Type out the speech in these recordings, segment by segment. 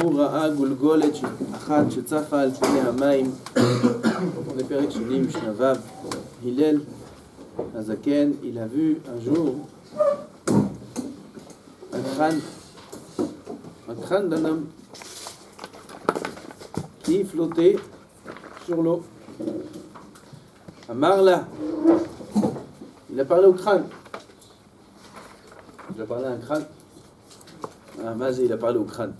הוא ראה גולגולת אחת שצפה על פני המים. On est פרק שני משנה ו'. הלל הזקן, il a vu un jour un crâne d'un homme qui flottait sur l'eau. Amar là, il a parlé au crâne. Il a parlé à un crâne. Mazé, il a parlé au crâne.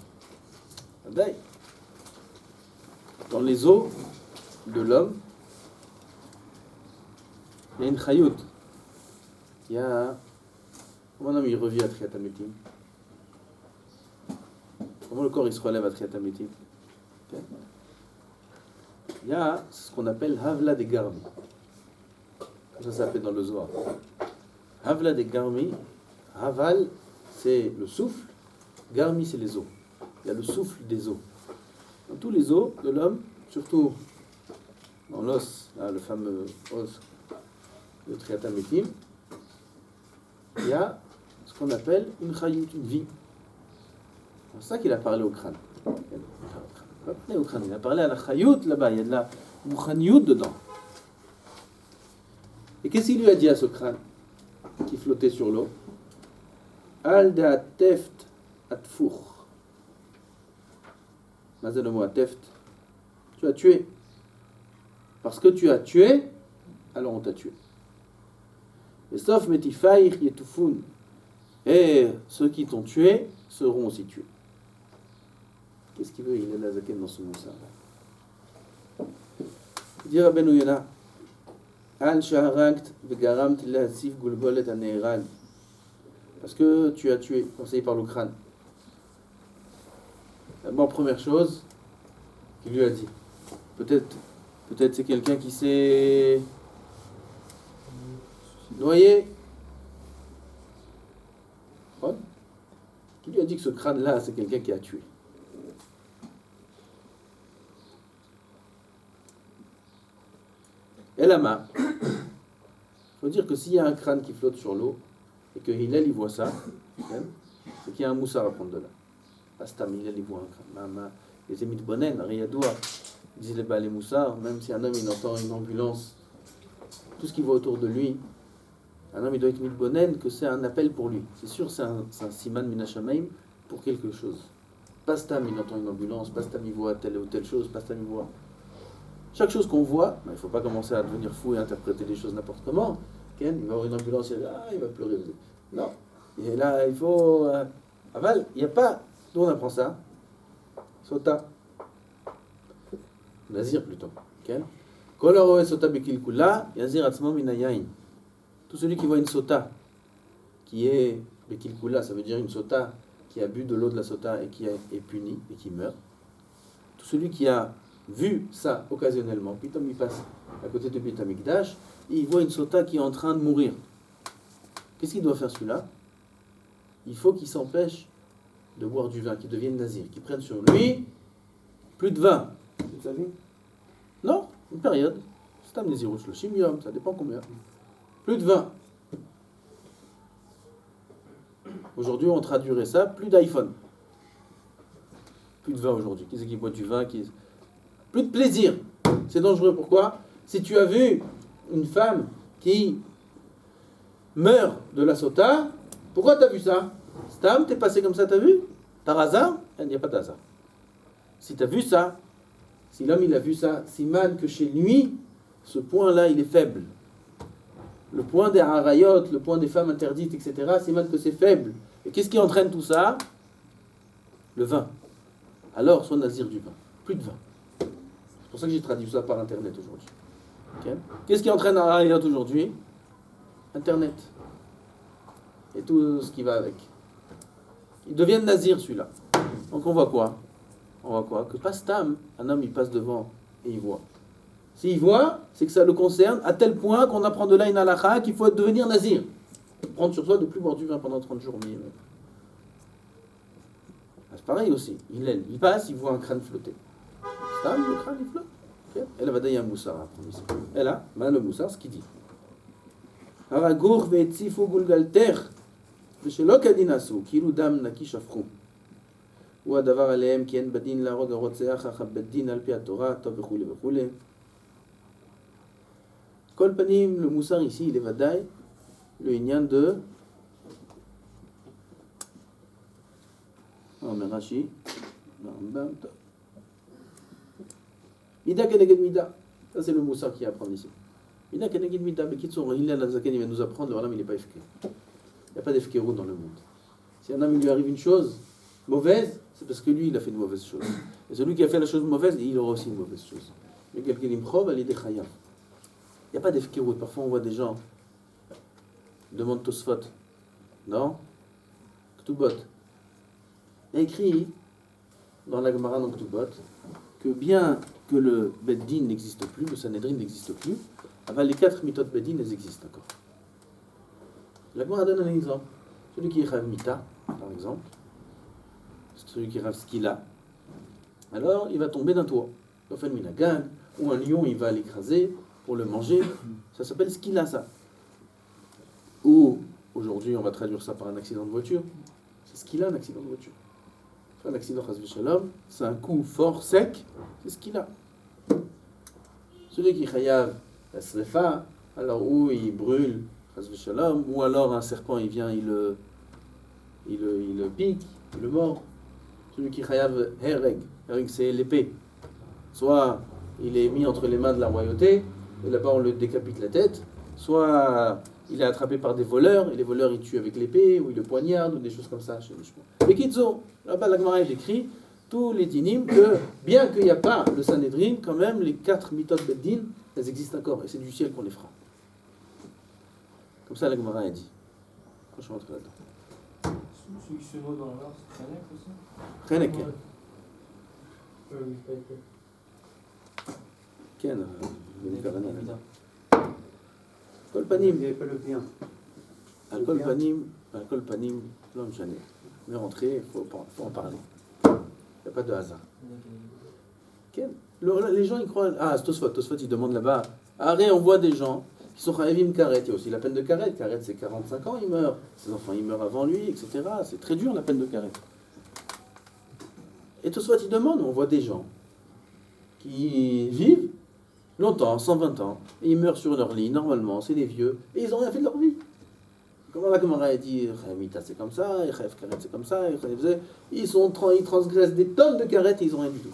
Dans les eaux de l'homme, il y a une chayout. Il y a... Comment un homme il revient à Tchiat HaMetim? Comment le corps il se relève à Tchiat HaMetim? Il y a ce qu'on appelle Havla de Garmi. Ça s'appelle dans le Zohar. Havla de Garmi. Haval, c'est le souffle. Garmi, c'est les eaux. Il y a le souffle des eaux. Dans tous les os de l'homme, surtout dans l'os, là, le fameux os de Tchiat HaMetim, il y a ce qu'on appelle une chayout, une vie. C'est ça qu'il a parlé au crâne. Il a parlé à la chayout là-bas, il y a de la mouchaniout dedans. Et qu'est-ce qu'il lui a dit à ce crâne qui flottait sur l'eau? Al de ateft atfour. Mazal le mot ateft. Tu as tué. Parce que tu as tué, alors on t'a tué. Et sauf metifaïr yetufun. Et ceux qui t'ont tué seront aussi tués. Qu'est-ce qu'il veut? Il est la zaken dans ce mot-là. Dit Rabbeinu Yonah, Al shaharakt vegaramt lehatzif gulgolet aneeran. Parce que tu as tué, conseillé par le crâne. D'abord, première chose qu'il lui a dit. Peut-être c'est quelqu'un qui s'est noyé. Qui lui a dit que ce crâne-là, c'est quelqu'un qui a tué. Et la main. Il faut dire que s'il y a un crâne qui flotte sur l'eau, et que Hillel il voit ça, c'est qu'il y a un moussard à prendre de là. Astam, Hillel il voit un crâne. Les émites bonnen, Riyadoua, disent les moussards, même si un homme il entend une ambulance, tout ce qu'il voit autour de lui, un homme il doit être mitbonnen que c'est un appel pour lui. C'est sûr, c'est un siman minashamaim pour quelque chose. Pastam il entend une ambulance, Pastam il voit telle ou telle chose, Pastam il voit. Chaque chose qu'on voit, il ne faut pas commencer à devenir fou et interpréter les choses n'importe comment. Il va avoir une ambulance, il va pleurer. Non. Et là, il faut... Aval, il n'y a pas... D'où on apprend ça? Sota. Nazir plutôt. Kolaro et sota bekilkula, yazir atzmo minayain. Tout celui qui voit une sota, qui est bekilkula, ça veut dire une sota qui a bu de l'eau de la sota et qui est puni et qui meurt. Tout celui qui a vu ça occasionnellement, puis il passe à côté de Beit Hamikdash, il voit une sota qui est en train de mourir. Qu'est-ce qu'il doit faire celui-là? Il faut qu'il s'empêche de boire du vin, qu'il devienne nazir, qu'il prenne sur lui plus de vin. Vous savez? Non, une période. C'est un nazirus, le chimium, ça dépend combien. Plus de vin. Aujourd'hui, on traduirait ça, plus d'iPhone. Plus de vin aujourd'hui. Qui c'est qui boit du vin? Plus de plaisir. C'est dangereux. Pourquoi? Si tu as vu une femme qui meurt de la sota, pourquoi tu as vu ça? Stam, t'es passé comme ça, t'as vu? Par hasard? Il n'y a pas d'hasard. Si tu as vu ça, si l'homme il a vu ça, siman que chez lui, ce point-là, il est faible. Le point des harayot, le point des femmes interdites, etc., siman que c'est faible. Et qu'est-ce qui entraîne tout ça? Le vin. Alors, sois nazir du vin. Plus de vin. C'est pour ça que j'ai traduit ça par Internet aujourd'hui. Okay. Qu'est-ce qui entraîne harayot aujourd'hui? Internet. Et tout ce qui va avec. Ils deviennent nazirs, celui-là. Donc on voit quoi? On voit quoi? Que pas stam, un homme il passe devant et il voit. S'il voit, c'est que ça le concerne à tel point qu'on apprend de là une halakha qu'il faut devenir nazir. Prendre sur soi de ne plus boire du vin pendant 30 jours. Mais... c'est pareil aussi. Il passe, il voit un crâne flotter. Stam, le crâne il flotte. Okay. Et là, il y a un moussard à prendre ici. Et là, le moussard, ce qu'il dit. Haragour ve'etzifu gulgalter ושלא כדין עשו, כאילו דם נקי שפכו. ou adavar alehem ki en badin la rog arotseach achabedin al pi Torah, tov vechule vechule. Kol panim, le moussar ici, il est vadaï, le inyan de. Oh, mais Rashi. Mida keneged mida. Ça, c'est le moussar qui apprend ici. Mida keneged mida. Mais qui sont il va nous apprendre, le Olam, il n'est pas efficace. Il n'y a pas d'efkérou dans le monde. Si un homme, il lui arrive une chose mauvaise, c'est parce que lui, il a fait une mauvaise chose. Et celui qui a fait la chose mauvaise, il aura aussi une mauvaise chose. Mais quelqu'un l'improve, elle est des chayav. Il n'y a pas d'efkérou. Parfois, on voit des gens, demande Tosfot, non Ktubot. Il y a écrit dans la Gemara dans Ktubot que bien que le Beddin n'existe plus, le Sanhedrin n'existe plus, les 4 méthodes Beddin, elles existent encore. La Gemara donne un exemple. Celui qui est Rav Mita, par exemple, celui qui est Rav Skila, alors il va tomber d'un toit. Il va faire une minagag, ou un lion, il va l'écraser pour le manger. Ça s'appelle Skila, ça. Ou, aujourd'hui, on va traduire ça par un accident de voiture. C'est Skila, un accident de voiture. Un accident, Shalom, c'est un coup fort, sec, c'est Skila. Celui qui est Chayav, la Srefa, alors où il brûle, Shalom, ou alors un serpent, il vient, il le pique, il le mord. Celui qui Chayav Hereg, Hereg c'est l'épée. Soit il est mis entre les mains de la royauté, et là-bas on le décapite la tête, soit il est attrapé par des voleurs, et les voleurs ils tuent avec l'épée, ou ils le poignardent, ou des choses comme ça. Mais Kitzo, là-bas la Gemara écrit tous les dinim que, bien qu'il n'y a pas le Sanhedrin, quand même les 4 méthodes Beddin, elles existent encore, et c'est du ciel qu'on les fera. Comme ça la Gemara a dit. Quand je suis rentré là-dedans. Celui qui se noie dans l'art, c'est Khenek aussi Khenek. Ken, Kol panim. Il n'y avait pas le bien. Kol panim, l'homme chané. On est rentré, il faut en parler. Il n'y a pas de hasard. Ken. Les gens ils croient. Ah, Tosfot il demande là-bas. Arrête, on voit des gens qui sont Chayavim Karet. Il y a aussi la peine de Karet. Karet c'est 45 ans, il meurt. Ses enfants ils meurent avant lui, etc. C'est très dur la peine de Karet. Et Tosfot il demande, on voit des gens qui vivent longtemps, 120 ans, et ils meurent sur leur lit, normalement, c'est des vieux, et ils n'ont rien fait de leur vie. Comment la Gemara a dit, Mita c'est comme ça, et Chayav Karet c'est comme ça, ils transgressent des tonnes de Karet et ils n'ont rien du tout.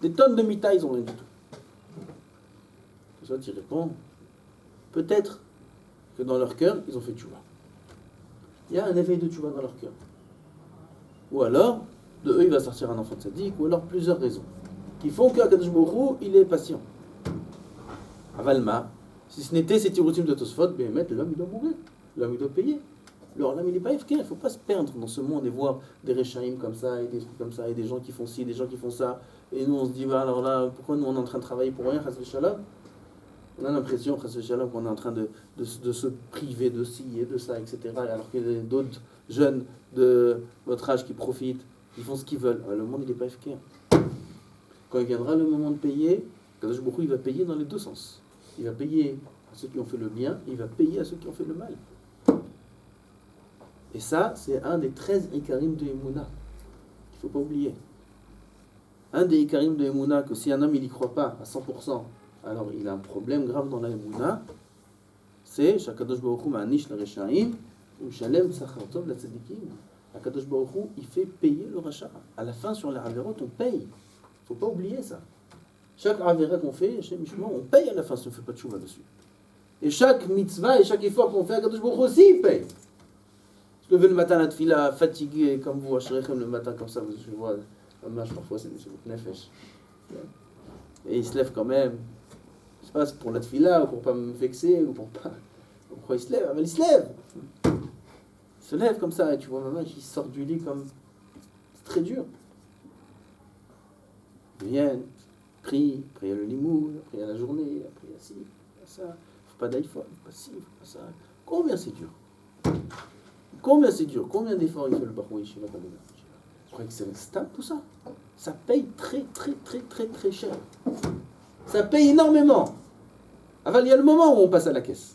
Des tonnes de Mita, ils n'ont rien du tout. Tosfot il répond, peut-être que dans leur cœur, ils ont fait tchouva. Il y a un éveil de tchouva dans leur cœur. Ou alors, de eux, il va sortir un enfant de sadique, ou alors plusieurs raisons, qui font qu'Akadosh Baruch Hu, il est patient. Avalma, si ce n'était ces tiroutim de Tosfot, bien mettre l'homme il doit mourir, l'homme il doit payer. Alors l'homme il n'est pas efficace, il ne faut pas se perdre dans ce monde et voir des réchaïm comme ça, et des trucs comme ça, et des gens qui font ci, des gens qui font ça, et nous on se dit, bah, alors là, pourquoi nous on est en train de travailler pour rien, Chas v'Shalom? On a l'impression, Chas v'Shalom, qu'on est en train de se priver de ci et de ça, etc. Alors qu'il y a d'autres jeunes de votre âge qui profitent, qui font ce qu'ils veulent. Alors, le monde il n'est pas efficace. Quand il viendra le moment de payer, Kadosh Baruch Hu, il va payer dans les deux sens. Il va payer à ceux qui ont fait le bien, et il va payer à ceux qui ont fait le mal. Et ça, c'est un des 13 Ikarim de Emouna, qu'il ne faut pas oublier. Un des Ikarim de Emouna, que si un homme il n'y croit pas à 100%, alors il a un problème grave dans la Emouna, c'est Shakadosh Baruch Hu ma'anish la Reshaim, ou Shalem Sachar Tov la Tzadikim. Akadosh Baruch Hu, il fait payer le rachat. À la fin, sur les Averot, on paye. Il ne faut pas oublier ça. Chaque Avera qu'on fait, on paye à la fin si on ne fait pas de chouva dessus. Et chaque mitzvah et chaque effort qu'on fait, Akadosh Baruch Hu aussi, il paye. Se lever le matin à la tefila, fatigué comme vous, Ashrechem, le matin comme ça, je vois, parfois c'est votre nefesh. Et il se lève quand même. Je sais pas, c'est pour la tefila, ou pour pas me vexer, ou pour pas. Pourquoi il se lève? Mais il se lève! Il se lève comme ça, et tu vois maman qui sort du lit comme. C'est très dur. Ils viennent, prient, après il y a le limoud, après il y a la journée, après il y a ci, il y a ça. Il ne faut pas d'iPhone, pas ci, il ne faut pas ça. Combien c'est dur? Combien c'est dur? Combien d'efforts il fait le Bachoui chez la Kabbalah? Je crois que c'est stable tout ça. Ça paye très très très très très cher. Ça paye énormément. Enfin, il y a le moment où on passe à la caisse.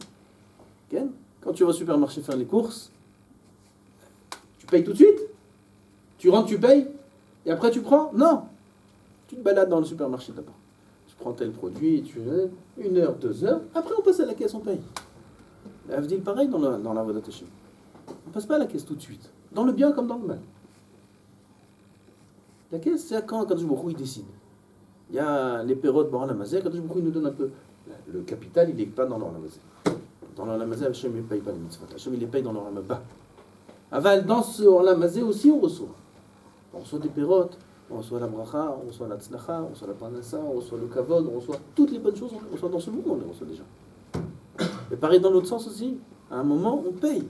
Okay? Quand tu vas au supermarché faire les courses, tu payes tout de suite. Tu rentres, tu payes. Et après tu prends? Non. Tu te balades dans le supermarché d'abord. Tu prends tel produit, tu 1 heure, 2 heures. Après on passe à la caisse, on paye. Avdil, pareil dans la Vodat Hashem. On ne passe pas à la caisse tout de suite. Dans le bien comme dans le mal. La caisse, c'est quand Kadosh Baruch Hu, il décide. Il y a les pérotes dans la mazé, Kadosh Baruch Hu, il nous donne un peu. Le capital, il n'est pas dans l'Olamazé. Dans l'Olamazé, Hachem ne paye pas les mitzvot. Hachem, il les paye dans l'Olamabba. Aval, dans ce Olamazé aussi, on reçoit. On reçoit des pérotes, on reçoit la bracha, on reçoit la tzlacha, on reçoit la parnassa, on reçoit le kavod, on reçoit toutes les bonnes choses, on reçoit dans ce monde, on les reçoit déjà. Et pareil dans l'autre sens aussi. À un moment, on paye.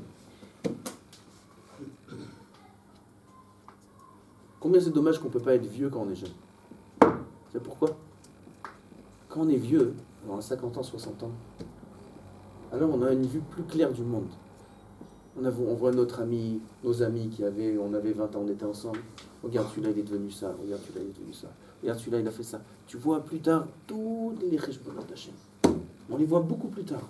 Combien c'est dommage qu'on ne peut pas être vieux quand on est jeune. C'est pourquoi? Quand on est vieux, on a 50 ans, 60 ans, alors on a une vue plus claire du monde. On voit notre ami, nos amis on avait 20 ans, on était ensemble. Regarde, celui-là, il est devenu ça. Regarde, celui-là, il est devenu ça. Regarde, celui-là, il a fait ça. Tu vois plus tard tous les cheshbonot Hashem. On les voit beaucoup plus tard.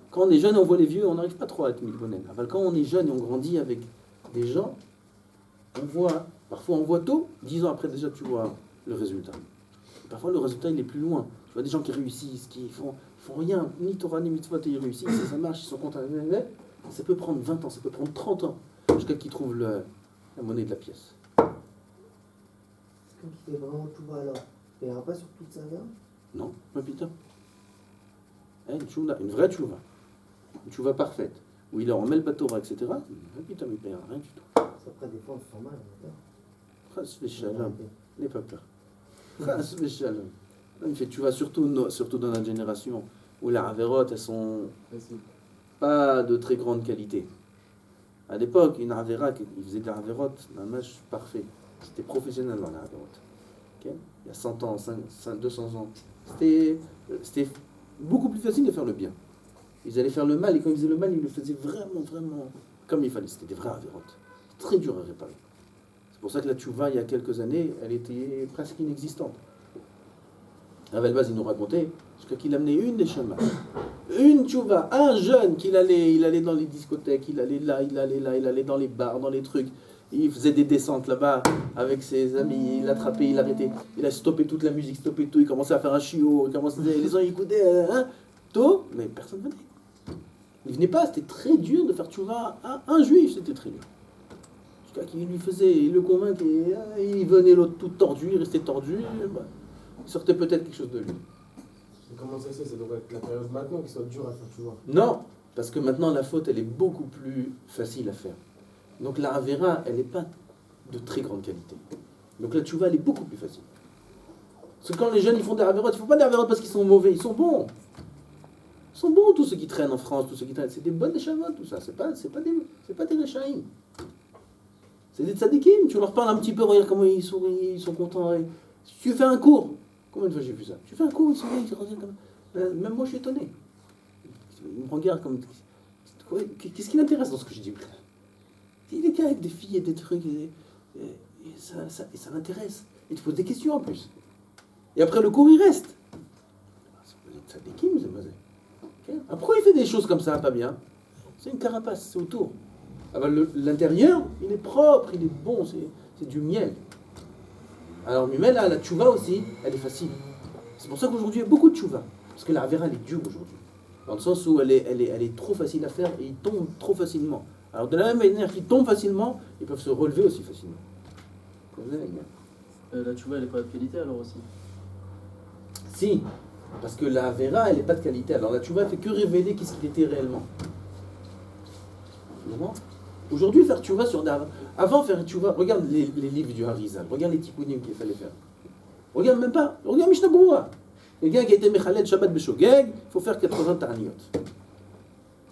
Quand on est jeune, on voit les vieux, on n'arrive pas trop à être milbonen. Quand on est jeune et on grandit avec des gens, parfois on voit tôt, 10 ans après déjà tu vois le résultat. Parfois le résultat il est plus loin. Tu vois des gens qui réussissent, qui font rien, ni Torah ni mitzvot, ils réussissent, ça marche, ils sont contents. Ça peut prendre 20 ans, ça peut prendre 30 ans, jusqu'à qu'ils trouvent la monnaie de la pièce. C'est comme qui fait vraiment tout va alors. Il ne paiera pas sur toute sa vie? Non, pas putain. Une vraie tchouva. Une tchouva parfaite. Où il en met le bateau, etc. Putain, mais il ne paiera rien du tout. Après, des fois, on se sent mal. Chas v'shalom. N'aie pas peur. Chas v'shalom. Tu vas surtout dans notre génération où les avérotes, elles sont pas de très grande qualité. À l'époque, une avéra, il faisait des avérotes, un match parfait. C'était professionnel dans les avérotes. Okay? Il y a 100 ans, 200 ans. C'était beaucoup plus facile de faire le bien. Ils allaient faire le mal, et quand ils faisaient le mal, ils le faisaient vraiment, vraiment comme il fallait. C'était des vrais avérotes. Très dur à réparer. C'est pour ça que la tchouva, il y a quelques années, elle était presque inexistante. Ravelbaz, il nous racontait jusqu'à qu'il amenait une des chemins. Une tchouva, un jeune, il allait dans les discothèques, il allait dans les bars, dans les trucs. Il faisait des descentes là-bas avec ses amis, il l'attrapait, il l'arrêtait. Il a stoppé toute la musique, stoppé tout, il commençait à faire un chiot, les gens écoutaient, tout, mais personne ne venait. Il ne venait pas, c'était très dur de faire tchouva à un juif, c'était très dur. Jusqu'à qu'il lui faisait, il le convainquait, il venait l'autre tout tordu, il restait tordu, il sortait peut-être quelque chose de lui. Mais comment ça se fait? Ça devrait être la période maintenant qui soit dure à faire tchouva. Non, parce que maintenant la faute, elle est beaucoup plus facile à faire. Donc la Avera, elle n'est pas de très grande qualité. Donc la tchouva, elle est beaucoup plus facile. Parce que quand les jeunes ils font des Averot, ils ne font pas des Averot parce qu'ils sont mauvais, ils sont bons. Ils sont bons tous ceux qui traînent en France, tous ceux qui traînent. C'est des bonnes échavot, tout ça. C'est pas des réchaïm. C'est des tzadikim. Tu leur parles un petit peu, regarde comment ils sourient, ils sont contents. Et si tu fais un cours, combien de fois j'ai vu ça? Tu fais un cours, ils sourient, ils reviennent comme... Même moi je suis étonné. Ils me regardent comme... Qu'est-ce qui l'intéresse dans ce que je dis? Il est qu'avec avec des filles et des trucs, et ça l'intéresse. Il te pose des questions en plus. Et après le cours, il reste. C'est des tzadikim, c'est basé. Okay. Pourquoi il fait des choses comme ça, pas bien? C'est une carapace, c'est autour. Alors, l'intérieur, il est propre, il est bon, c'est du miel. Alors, mais là, la tchouva aussi, elle est facile. C'est pour ça qu'aujourd'hui, il y a beaucoup de tchouva. Parce que la Avera, elle est dure aujourd'hui. Dans le sens où elle est trop facile à faire et ils tombent trop facilement. Alors, de la même manière qu'ils tombent facilement, ils peuvent se relever aussi facilement. La tchouva, elle n'est pas de qualité alors aussi? Si, parce que la Avera, elle n'est pas de qualité. Alors, la tchouva, elle fait que révéler qu'est-ce qu'il était réellement. Aujourd'hui, faire tchouva sur des... Avant, faire tchouva, regarde les livres du Harizal, regarde les tikkunim qu'il fallait faire. Regarde même pas, regarde Mishnah Berurah. Quelqu'un qui a été Mechalel Shabbat Beshogeg, il faut faire 80 Tarniot.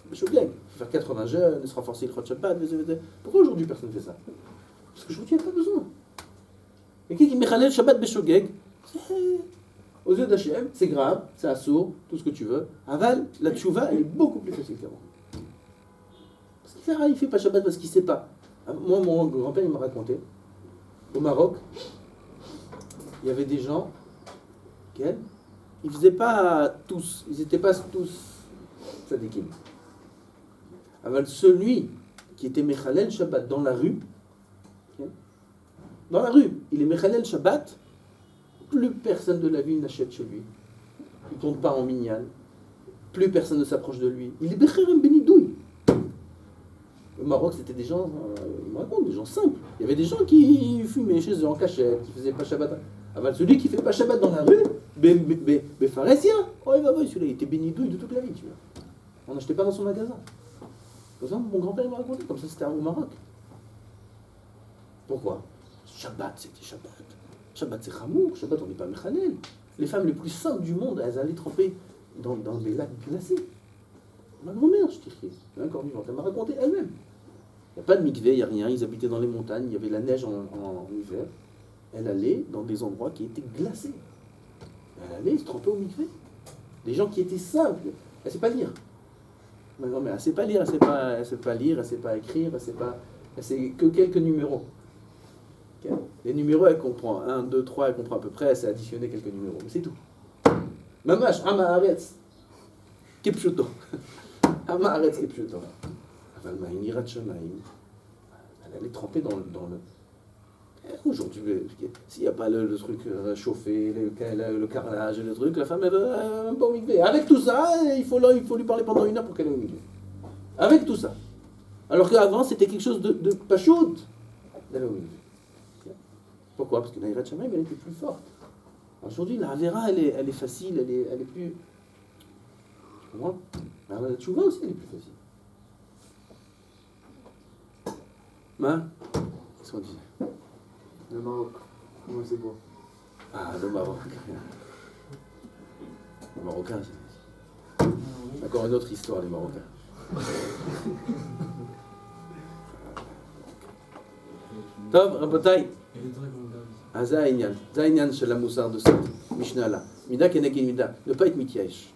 Beshogeg, il faut faire 80 jeûnes, se renforcer le Chot Shabbat. Pourquoi aujourd'hui personne ne fait ça? Parce qu'aujourd'hui, il n'y a pas besoin. Quelqu'un qui est Mechalel Shabbat Beshogeg, aux yeux d'Hachem, c'est grave, c'est assourd, tout ce que tu veux. Aval, la tchouva, elle est beaucoup plus facile qu'avant. Il ne fait pas Shabbat parce qu'il ne sait pas. Moi, mon grand-père, il m'a raconté, au Maroc, il y avait des gens, ils ne faisaient pas tous, ils n'étaient pas tous tzadikim. Alors celui qui était Mechalel Shabbat dans la rue, dans la rue, il est Mechalel Shabbat, plus personne de la ville n'achète chez lui. Il ne compte pas en minyan. Plus personne ne s'approche de lui. Il est Becherem Benidouille. Au Maroc, c'était des gens, il me raconte, des gens simples. Il y avait des gens qui fumaient chez eux en cachette, qui ne faisaient pas Shabbat. Avant, celui qui ne fait pas Shabbat dans la rue, Befaressia, oh, celui-là, il était Benidouille de toute la vie, tu vois. On n'achetait pas dans son magasin. Comme ça, mon grand-père m'a raconté, comme ça c'était au Maroc. Pourquoi? Shabbat, c'était Shabbat. Shabbat, c'est Chamour. Shabbat, on n'est pas Mechanel. Les femmes les plus saintes du monde, elles allaient tremper dans des lacs glacés. Ma grand-mère, je t'ai elle est encore vivante, elle m'a raconté elle-même. Il n'y a pas de mikvé, il n'y a rien. Ils habitaient dans les montagnes, il y avait la neige en hiver. Elle allait dans des endroits qui étaient glacés. Elle allait se tremper au mikvé. Des gens qui étaient simples. Elle ne sait pas lire. Ma grand-mère, elle ne sait pas lire, elle ne sait pas lire, elle ne sait pas écrire, elle sait que quelques numéros. Okay. Les numéros, elle comprend 1, 2, 3, elle comprend à peu près, elle sait additionner quelques numéros, mais c'est tout. Mamash, Ama Haaretz, Kepshuto. Ama Haaretz, Kepshuto. Elle allait tremper dans le... Aujourd'hui, s'il n'y a pas le truc chauffé, le carrelage, le truc, la femme, elle veut un bon mikvé. Avec tout ça, il faut lui parler pendant 1 heure pour qu'elle ait un mikvé. Avec tout ça. Alors qu'avant, c'était quelque chose de pas chaud d'aller au mikvé. Pourquoi? Parce que la Hirat Shamayim, elle était plus forte. Aujourd'hui, la Avera, elle est facile, elle est plus... Tu comprends? La Tchouva aussi, elle est plus facile. Qu'est-ce qu'on disait? Le Maroc, comment c'est beau. Ah, le Maroc. Les Marocains, c'est encore une autre histoire, les Marocains. Tov, Rabotai. זה העניין של המוסר de cette Mishnah là. Mida keneged mida, ne pas être mityash.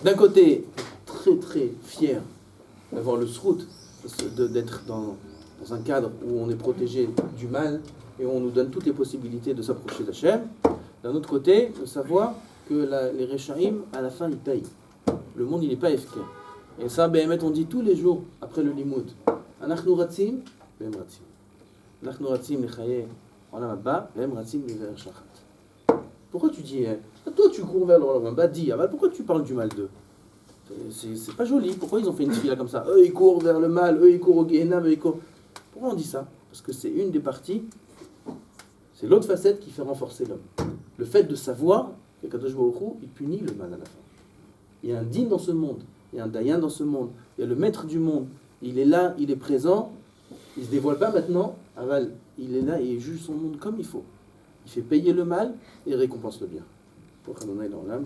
D'un côté, très très fier d'avoir le srout, d'être dans un cadre où on est protégé du mal et où on nous donne toutes les possibilités de s'approcher d'Hachem. D'un autre côté, de savoir que les Rechaim, à la fin, ils payent. Le monde, il n'est pas efker. Et ça, Béhémet, on dit tous les jours, après le limoud, Anachnu ratzim, Béhem ratzim. Anachnu ratzim lechaye olam haba, Béhem ratzim lever shachat. Pourquoi tu dis, toi tu cours vers l'olam haba, dis, pourquoi tu parles du mal d'eux? C'est pas joli, pourquoi ils ont fait une fille là comme ça? Eux ils courent vers le mal, eux ils courent au Gehenam, eux ils courent... Pourquoi on dit ça? Parce que c'est une des parties, c'est l'autre facette qui fait renforcer l'homme. Le fait de savoir que Kadosh Baruch Hu, il punit le mal à la fin. Il y a un din dans ce monde, il y a un dayan dans ce monde, il y a le maître du monde, il est là, il est présent, il ne se dévoile pas maintenant, aval, il est là et il juge son monde comme il faut. Il fait payer le mal et récompense le bien. Pour Adonai dans l'âme.